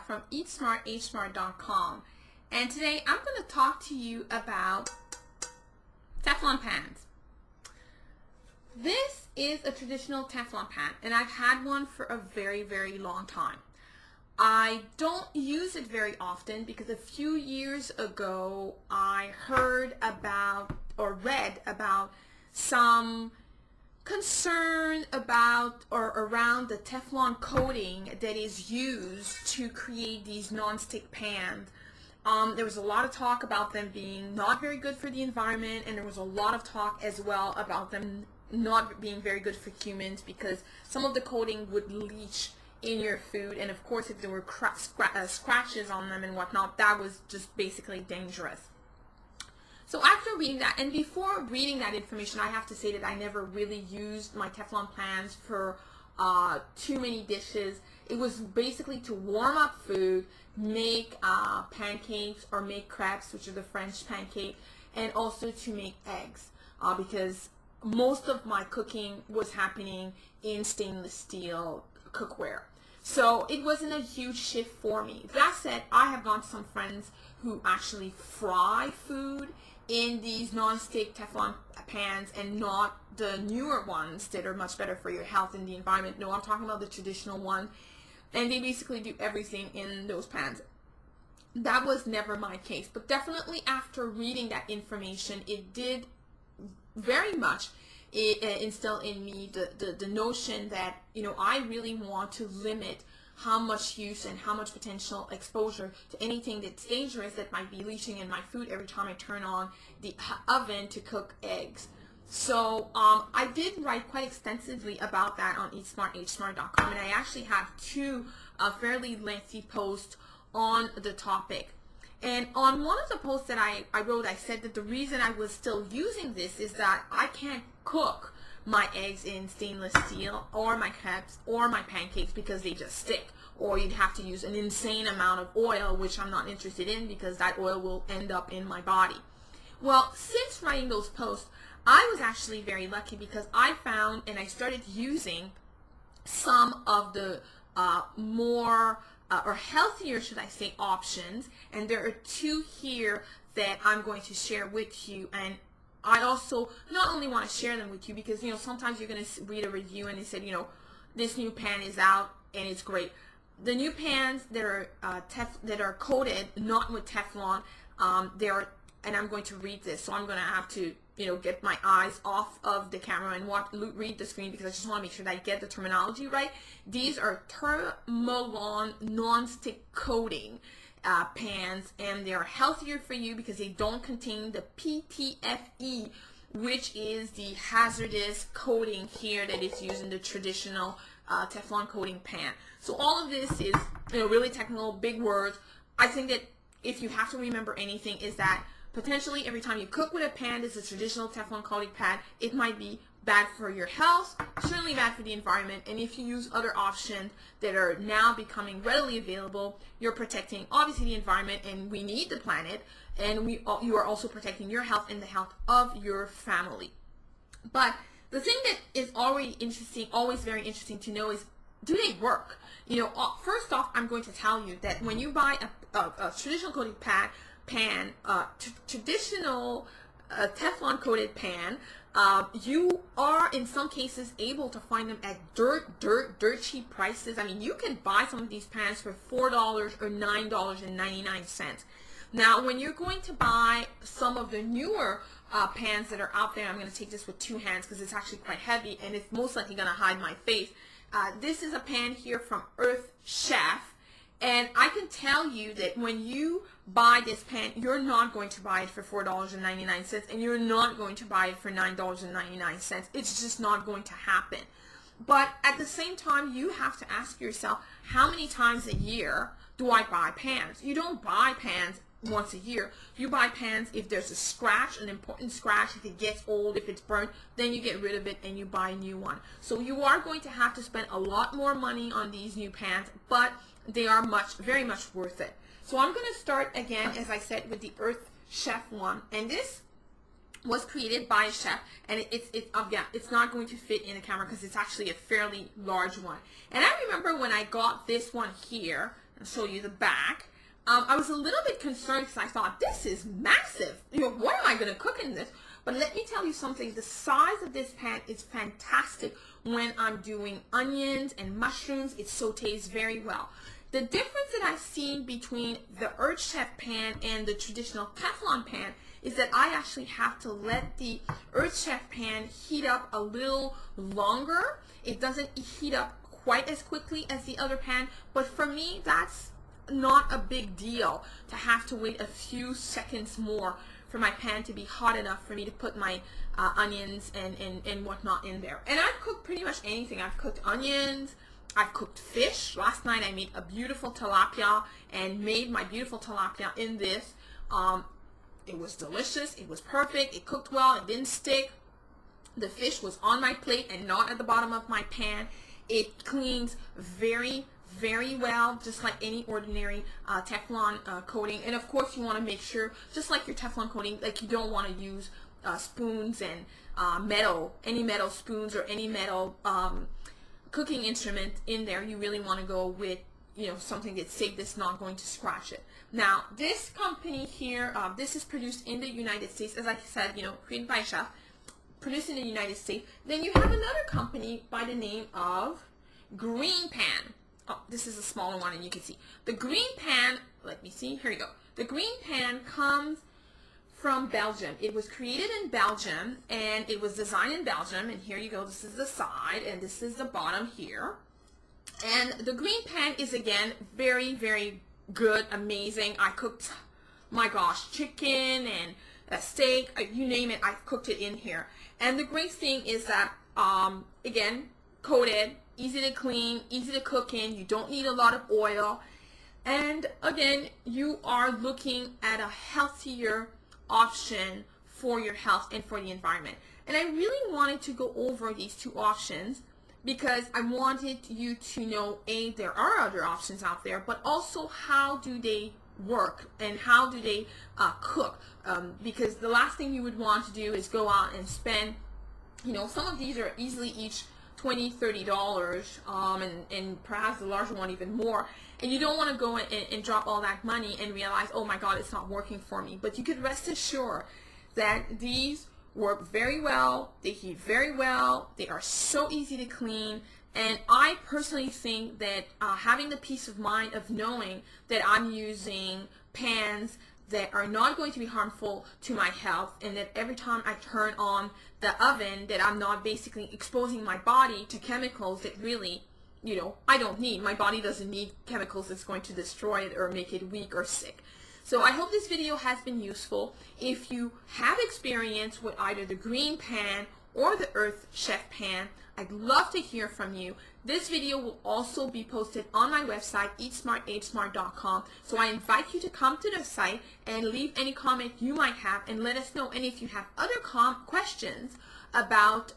From EatSmartHsmart.com, and today I'm going to talk to you about Teflon pans. This is a traditional Teflon pan, and I've had one for a very, very long time. I don't use it very often because a few years ago I heard about or read about some concern about or around the Teflon coating that is used to create these non-stick pans. There was a lot of talk about them being not very good for the environment, and there was a lot of talk as well about them not being very good for humans because some of the coating would leach in your food, and of course if there were scratches on them and whatnot, that was just basically dangerous. So after reading that, and before reading that information, I have to say that I never really used my Teflon pans for too many dishes. It was basically to warm up food, make pancakes or make crepes, which are the French pancake, and also to make eggs because most of my cooking was happening in stainless steel cookware. So it wasn't a huge shift for me. That said, I have got some friends who actually fry food in these non-stick Teflon pans and not the newer ones that are much better for your health and the environment. No, I'm talking about the traditional one, and they basically do everything in those pans. That was never my case, but definitely after reading that information, it did very much instill in me the notion that, you know, I really want to limit how much use and how much potential exposure to anything that's dangerous that might be leaching in my food every time I turn on the oven to cook eggs. So I did write quite extensively about that on EatSmartHsmart.com, and I actually have two fairly lengthy posts on the topic. And on one of the posts that I wrote, I said that the reason I was still using this is that I can't cook my eggs in stainless steel or my crepes or my pancakes because they just stick, or you'd have to use an insane amount of oil, which I'm not interested in because that oil will end up in my body. Well, since writing those posts, I was actually very lucky because I found and I started using some of the more or healthier, should I say, options, and there are two here that I'm going to share with you. And I also not only want to share them with you because, you know, sometimes you're going to read a review and it said, you know, this new pan is out and it's great. The new pans that are coated not with Teflon, and I'm going to read this, so I'm going to have to, you know, get my eyes off of the camera and read the screen because I just want to make sure that I get the terminology right. These are Thermalon non-stick coating pans, and they are healthier for you because they don't contain the PTFE, which is the hazardous coating here that is used in the traditional Teflon coating pan. So all of this is, you know, really technical, big words. I think that if you have to remember anything is that potentially every time you cook with a pan that's a traditional Teflon coating pan, it might be bad for your health, certainly bad for the environment, and if you use other options that are now becoming readily available, you're protecting obviously the environment, and we need the planet, and you are also protecting your health and the health of your family. But the thing that is always very interesting to know is, do they work? You know, first off, I'm going to tell you that when you buy a traditional coating pan, traditional Teflon coated pan, you are in some cases able to find them at dirt cheap prices. I mean, you can buy some of these pans for $4 or $9.99. Now, when you're going to buy some of the newer pans that are out there, I'm going to take this with two hands because it's actually quite heavy and it's most likely going to hide my face. This is a pan here from Earth Chef, and I can tell you that when you buy this pan, you're not going to buy it for $4.99, and you're not going to buy it for $9.99. It's just not going to happen. But at the same time, you have to ask yourself, how many times a year do I buy pans? You don't buy pans once a year. You buy pans if there's a scratch, an important scratch, if it gets old, if it's burnt, then you get rid of it and you buy a new one. So you are going to have to spend a lot more money on these new pans, but they are very much worth it. So I'm going to start again, as I said, with the Earth Chef one, and this was created by a chef, and it's not going to fit in the camera because it's actually a fairly large one. And I remember when I got this one here, I'll show you the back, I was a little bit concerned because I thought, this is massive. You know, what am I going to cook in this? But let me tell you something, the size of this pan is fantastic when I'm doing onions and mushrooms. It sautés very well. The difference that I've seen between the Earth Chef pan and the traditional Teflon pan is that I actually have to let the Earth Chef pan heat up a little longer. It doesn't heat up quite as quickly as the other pan, but for me that's not a big deal to have to wait a few seconds more for my pan to be hot enough for me to put my onions and whatnot in there. And I've cooked pretty much anything. I've cooked onions, I've cooked fish. Last night I made a beautiful tilapia and made my beautiful tilapia in this. It was delicious, it was perfect, it cooked well, it didn't stick. The fish was on my plate and not at the bottom of my pan. It cleans very well, just like any ordinary Teflon coating. And of course you want to make sure, just like your Teflon coating, like you don't want to use spoons and any metal spoons or any metal cooking instrument in there. You really want to go with, you know, something that's safe, that's not going to scratch it. Now this company here, this is produced in the United States, as I said, you know, created by a chef, produced in the United States. Then you have another company by the name of Green Pan. Oh, this is a smaller one, and you can see the Green Pan. Let me see, here you go. The Green Pan comes from Belgium. It was created in Belgium and it was designed in Belgium, and here you go, this is the side and this is the bottom here. And the Green Pan is again very good, amazing. I cooked, my gosh, chicken and a steak, you name it, I've cooked it in here. And the great thing is that again, coated, easy to clean, easy to cook in, you don't need a lot of oil, and again, you are looking at a healthier option for your health and for the environment. And I really wanted to go over these two options because I wanted you to know, A, there are other options out there, but also how do they work and how do they cook, because the last thing you would want to do is go out and spend, you know, some of these are easily each $20–30, and perhaps the larger one even more, and you don't want to go and drop all that money and realize, oh my god, it's not working for me. But you could rest assured that these work very well, they heat very well, they are so easy to clean, and I personally think that having the peace of mind of knowing that I'm using pans that are not going to be harmful to my health, and that every time I turn on the oven that I'm not basically exposing my body to chemicals that really, you know, I don't need. My body doesn't need chemicals that's going to destroy it or make it weak or sick. So I hope this video has been useful. If you have experience with either the Green Pan or the Earth Chef Pan, I'd love to hear from you. This video will also be posted on my website, eatsmarthsmart.com. So I invite you to come to the site and leave any comment you might have and let us know. And if you have other questions about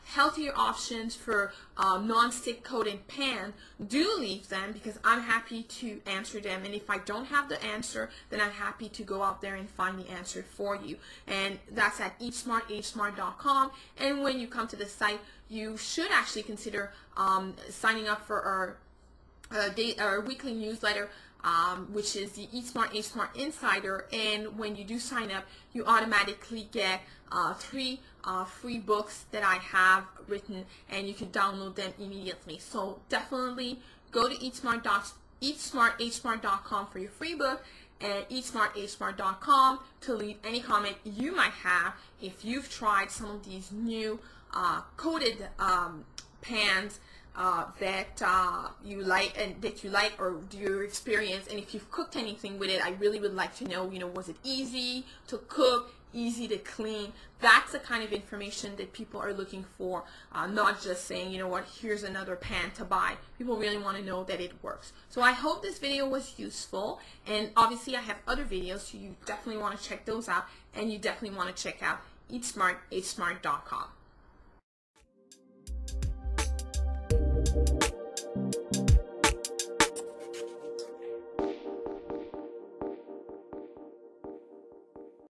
healthier options for non-stick coated pan, do leave them because I'm happy to answer them. And if I don't have the answer, then I'm happy to go out there and find the answer for you. And that's at eatsmarthsmart.com. And when you come to the site, you should actually consider signing up for our weekly newsletter, which is the Eat Smart, Age Smart Insider. And when you do sign up, you automatically get 3 free books that I have written, and you can download them immediately. So definitely go to eatsmarthsmart.com for your free book, and eatsmarthsmart.com to leave any comment you might have if you've tried some of these new coated pans that you like or do you experience, and if you've cooked anything with it. I really would like to know, you know, was it easy to cook, easy to clean. That's the kind of information that people are looking for, not just saying, you know what, here's another pan to buy. People really want to know that it works. So I hope this video was useful, and obviously I have other videos, so you definitely want to check those out, and you definitely want to check out eatsmart.com.